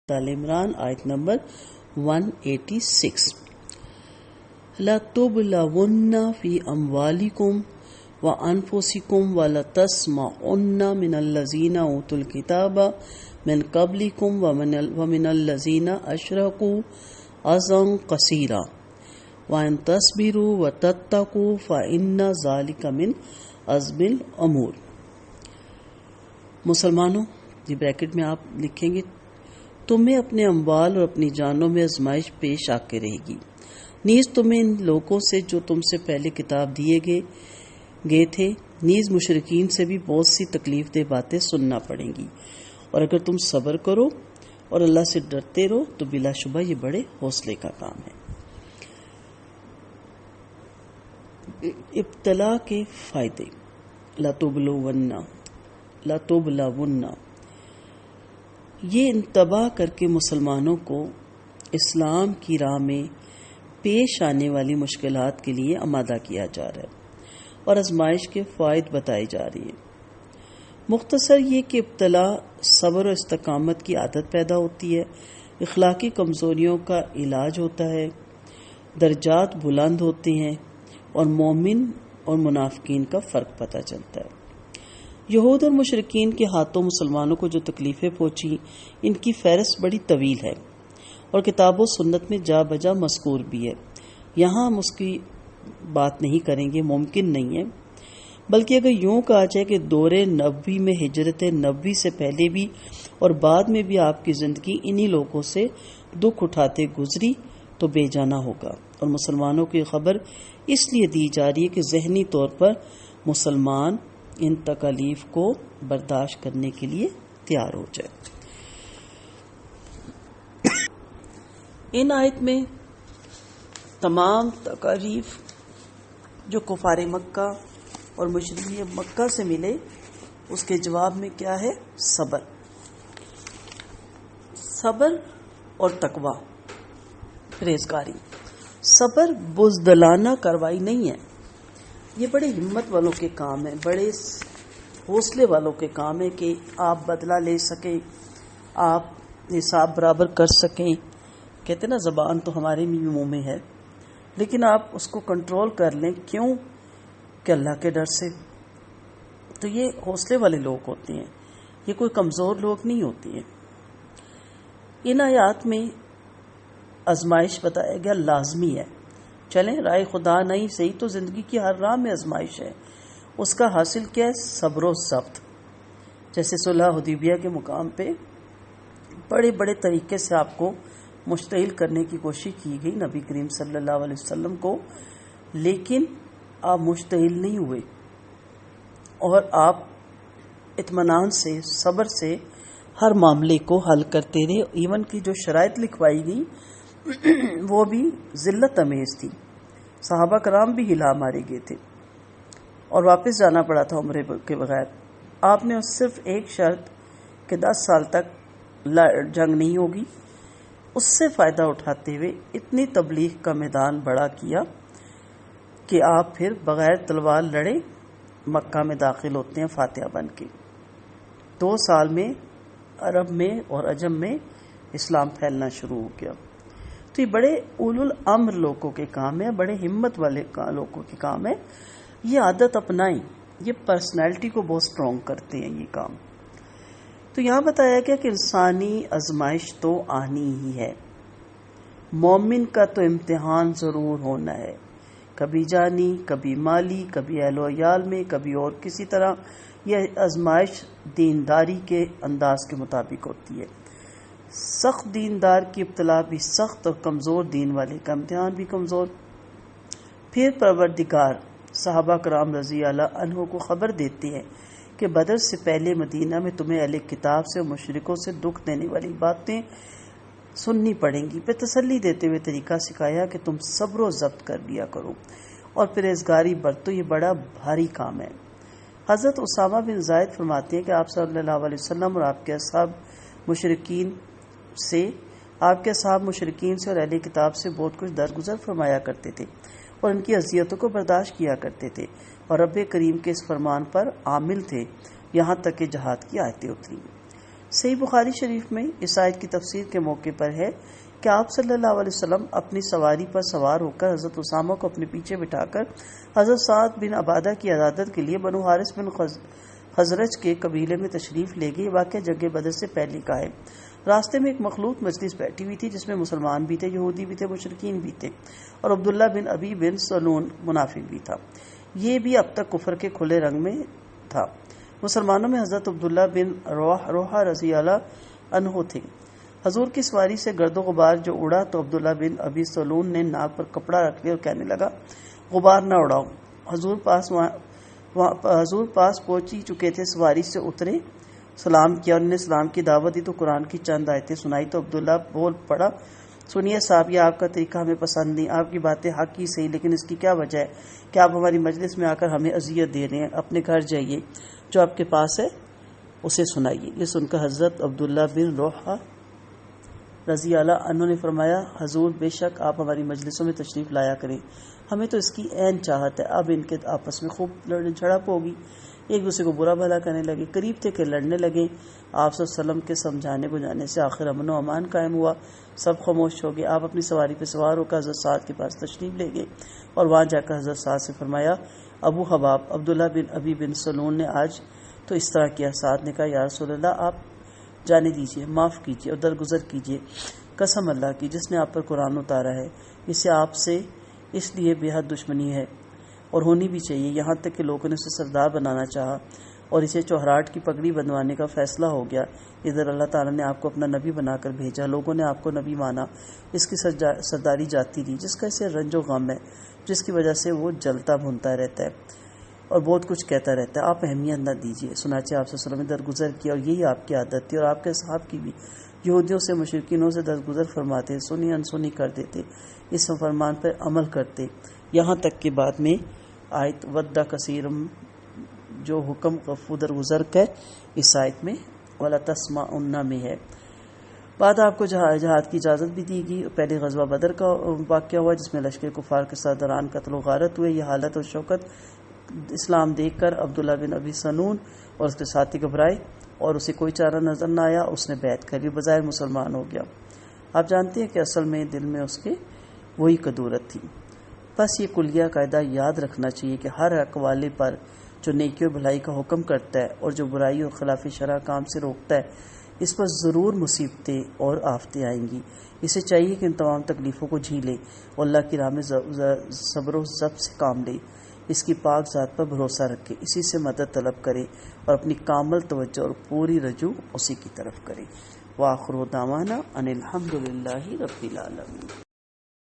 آل عمران آیت نمبر 186 لَتُبْلَوُنَّ فِي أَمْوَالِكُمْ وَأَنفُسِكُمْ وَلَتَسْمَعُنَّ مِنَ الَّذِينَ أُوتُوا الْكِتَابَ مِنْ قَبْلِكُمْ وَمِنَ الَّذِينَ أَشْرَكُوا أَذًى كَثِيرًا وَإِنْ تَصْبِرُوا وَتَتَّقُوا فَإِنَّ ذَلِكَ مِنْ عَزْمِ الْأُمُورِ۔ مسلمانوں، یہ بریکٹ میں آپ لکھیں گے، تمہیں اپنے اموال اور اپنی جانوں میں آزمائش پیش آ کے رہے گی، نیز تمہیں ان لوگوں سے جو تم سے پہلے کتاب دیے گئے تھے، نیز مشرکین سے بھی بہت سی تکلیف دہ باتیں سننا پڑیں گی، اور اگر تم صبر کرو اور اللہ سے ڈرتے رہو تو بلا شبہ یہ بڑے حوصلے کا کام ہے۔ ابتلا کے فائدے، لَتُبْلَوُنَّ، یہ انتباہ کر کے مسلمانوں کو اسلام کی راہ میں پیش آنے والی مشکلات کے لیے آمادہ کیا جا رہا ہے اور آزمائش کے فوائد بتائے جا رہے ہیں۔ مختصر یہ کہ ابتلا صبر و استقامت کی عادت پیدا ہوتی ہے، اخلاقی کمزوریوں کا علاج ہوتا ہے، درجات بلند ہوتے ہیں اور مومن اور منافقین کا فرق پتہ چلتا ہے۔ یہود اور مشرکین کے ہاتھوں مسلمانوں کو جو تکلیفیں پہنچی، ان کی فہرست بڑی طویل ہے اور کتاب و سنت میں جا بجا مذکور بھی ہے۔ یہاں ہم اس کی بات نہیں کریں گے، ممکن نہیں ہے، بلکہ اگر یوں کہا جائے کہ دور نبوی میں ہجرت نبوی سے پہلے بھی اور بعد میں بھی آپ کی زندگی انہی لوگوں سے دکھ اٹھاتے گزری تو بے جانا ہوگا، اور مسلمانوں کی خبر اس لیے دی جا رہی ہے کہ ذہنی طور پر مسلمان ان تکالیف کو برداشت کرنے کے لیے تیار ہو جائے۔ ان آیت میں تمام تکالیف جو کفار مکہ اور مشرکین مکہ سے ملے، اس کے جواب میں کیا ہے؟ صبر اور تقوی، پرہیزگاری۔ صبر بزدلانہ کارروائی نہیں ہے، یہ بڑے ہمت والوں کے کام ہے، بڑے حوصلے والوں کے کام ہے کہ آپ بدلہ لے سکیں، آپ حساب برابر کر سکیں۔ کہتے نا زبان تو ہمارے بھی منہ میں ہے، لیکن آپ اس کو کنٹرول کر لیں، کیوں؟ کہ اللہ کے ڈر سے۔ تو یہ حوصلے والے لوگ ہوتے ہیں، یہ کوئی کمزور لوگ نہیں ہوتے ہیں۔ ان آیات میں آزمائش بتایا گیا لازمی ہے، چلیں رائے خدا نہیں صحیح تو زندگی کی ہر راہ میں آزمائش ہے، اس کا حاصل کیا ہے؟ صبر و ضبط۔ جیسے صلح حدیبیہ کے مقام پہ بڑے بڑے طریقے سے آپ کو مشتعل کرنے کی کوشش کی گئی نبی کریم صلی اللہ علیہ وسلم کو، لیکن آپ مشتعل نہیں ہوئے اور آپ اطمینان سے، صبر سے ہر معاملے کو حل کرتے رہے۔ ایون کی جو شرائط لکھوائی گئی وہ بھی ذلت امیز تھی، صحابہ کرام بھی ہلا مارے گئے تھے اور واپس جانا پڑا تھا عمرے کے بغیر۔ آپ نے صرف ایک شرط کہ 10 سال تک جنگ نہیں ہوگی، اس سے فائدہ اٹھاتے ہوئے اتنی تبلیغ کا میدان بڑا کیا کہ آپ پھر بغیر تلوار لڑے مکہ میں داخل ہوتے ہیں فاتح بن کے۔ 2 سال میں عرب میں اور عجم میں اسلام پھیلنا شروع ہو گیا۔ تو یہ بڑے اولو الامر لوگوں کے کام ہے، بڑے ہمت والے لوگوں کے کام ہے۔ یہ عادت اپنائیں، یہ پرسنالٹی کو بہت سٹرونگ کرتے ہیں یہ کام۔ تو یہاں بتایا گیا کہ انسانی آزمائش تو آنی ہی ہے، مومن کا تو امتحان ضرور ہونا ہے، کبھی جانی، کبھی مالی، کبھی اہل و عیال میں، کبھی اور کسی طرح۔ یہ آزمائش دینداری کے انداز کے مطابق ہوتی ہے۔ سخت دیندار کی ابتلا بھی سخت اور کمزور دین والے کا امتحان بھی کمزور۔ پھر پروردگار صحابہ کرام رضی اللہ عنہ کو خبر دیتے ہیں کہ بدر سے پہلے مدینہ میں تمہیں اہل کتاب سے اور مشرکوں سے دکھ دینے والی باتیں سننی پڑیں گی۔ پھر تسلی دیتے ہوئے طریقہ سکھایا کہ تم صبر و ضبط کر لیا کرو اور پرہیزگاری برتو، یہ بڑا بھاری کام ہے۔ حضرت اسامہ بن زید فرماتے ہیں کہ آپ صلی اللہ علیہ وسلم اور آپ کے اصحاب مشرکین سے اور اہل کتاب سے بہت کچھ درگزر فرمایا کرتے تھے اور ان کی اذیتوں کو برداشت کیا کرتے تھے، اور رب کریم کے اس فرمان پر عامل تھے یہاں تک کہ جہاد کی آیتیں اتری۔ صحیح بخاری شریف میں اس آیت کی تفسیر کے موقع پر ہے کہ آپ صلی اللہ علیہ وسلم اپنی سواری پر سوار ہو کر حضرت اسامہ کو اپنے پیچھے بٹھا کر حضرت سعد بن عبادہ کی عیادت کے لیے بنو حارث بن خزرج کے قبیلے میں تشریف لے گئے۔ واقعہ جنگ بدر سے پہلے کا ہے۔ راستے میں ایک مخلوط مجلس بیٹھی ہوئی تھی جس میں مسلمان بھی تھے، یہودی بھی تھے، مشرکین بھی تھے، اور عبداللہ بن ابی بن سلول منافق بھی تھا۔ یہ بھی اب تک کفر کے کھلے رنگ میں تھا۔ مسلمانوں میں حضرت عبداللہ بن روحہ رضی اللہ عنہ تھے۔ حضور کی سواری سے گرد و غبار جو اڑا تو عبداللہ بن ابی سلول نے ناک پر کپڑا رکھ لیا اور کہنے لگا، غبار نہ اڑاؤ۔ حضور پاس پہنچ ہی چکے تھے، سواری سے اترے، سلام کیا، انہوں نے سلام کی دعوت دی تو قرآن کی چند آیتیں سنائی تو عبداللہ بول پڑا، سنیے صاحب، یہ آپ کا طریقہ ہمیں پسند نہیں، آپ کی باتیں حق ہی صحیح، لیکن اس کی کیا وجہ ہے کہ آپ ہماری مجلس میں آ کر ہمیں اذیت دے رہے ہیں؟ اپنے گھر جائیے، جو آپ کے پاس ہے اسے سنائیے۔ یہ سن کر حضرت عبداللہ بن روحہ رضی اللہ عنہ نے فرمایا، حضور بے شک آپ ہماری مجلسوں میں تشریف لایا کریں، ہمیں تو اس کی عین چاہت ہے۔ اب ان کے آپس میں خوب لڑنے جھڑپ ہوگی، ایک دوسرے کو برا بھلا کرنے لگے، قریب تھے کہ لڑنے لگے۔ آپ صلی اللہ علیہ وسلم کے سمجھانے بجانے سے آخر امن و امان قائم ہوا، سب خاموش ہو گئے۔ آپ اپنی سواری پہ سوار ہو کر حضرت سعد کے پاس تشریف لے گئے اور وہاں جا کر حضرت سعد سے فرمایا، ابو حباب عبداللہ بن ابی بن سلول نے آج تو اس طرح کیا۔ سعد نے کہا، یا رسول اللہ، آپ جانے دیجیے، معاف کیجیے اور درگزر کیجیے۔ قسم اللہ کی جس نے آپ پر قرآن اتارا ہے، اسے آپ سے اس لیے بے حد دشمنی ہے اور ہونی بھی چاہیے، یہاں تک کہ لوگوں نے اسے سردار بنانا چاہا اور اسے چوہراٹ کی پگڑی بندوانے کا فیصلہ ہو گیا۔ ادھر اللہ تعالیٰ نے آپ کو اپنا نبی بنا کر بھیجا، لوگوں نے آپ کو نبی مانا، اس کی سرداری جاتی رہی، جس کا اسے رنج و غم ہے، جس کی وجہ سے وہ جلتا بھونتا رہتا ہے اور بہت کچھ کہتا رہتا ہے، آپ اہمیت نہ دیجیے۔ سنانچہ آپ صلی اللہ علیہ وسلم نے درگزر کیا اور یہی آپ کی عادت تھی اور آپ کے صحاب کی بھی، یہودیوں سے مشرکینوں سے درگزر فرماتے، سنی انسنی کر دیتے، اس فرمان پر عمل کرتے، یہاں تک کہ بعد میں آیت ودّ کثیرم جو حکم غفو درگزر کر اس آیت میں وَلَا تَسْمَعُنَّ میں ہے۔ بعد آپ کو جہاد کی اجازت بھی دی گئی۔ پہلے غزوہ بدر کا واقعہ ہوا جس میں لشکر کفار کے سرداران قتل و غارت ہوئے۔ یہ حالت اور شوکت اسلام دیکھ کر عبداللہ بن ابی سنون اور اس کے ساتھی گھبرائے اور اسے کوئی چارہ نظر نہ آیا، اس نے بیعت کر لی، بظاہر مسلمان ہو گیا۔ آپ جانتے ہیں کہ اصل میں دل میں اس کے وہی کدورت تھی۔ بس یہ کلیہ قاعدہ یاد رکھنا چاہیے کہ ہر حق والے پر جو نیکی و بھلائی کا حکم کرتا ہے اور جو برائی اور خلاف شرع کام سے روکتا ہے، اس پر ضرور مصیبتیں اور آفتیں آئیں گی۔ اسے چاہیے کہ ان تمام تکلیفوں کو جھیلے اور اللہ کی راہ میں صبر و ضبط سے کام لے، اس کی پاک ذات پر بھروسہ رکھے، اسی سے مدد طلب کرے اور اپنی کامل توجہ اور پوری رجوع اسی کی طرف کرے۔ وآخر دعوانا ان الحمد للہ رب العالمین۔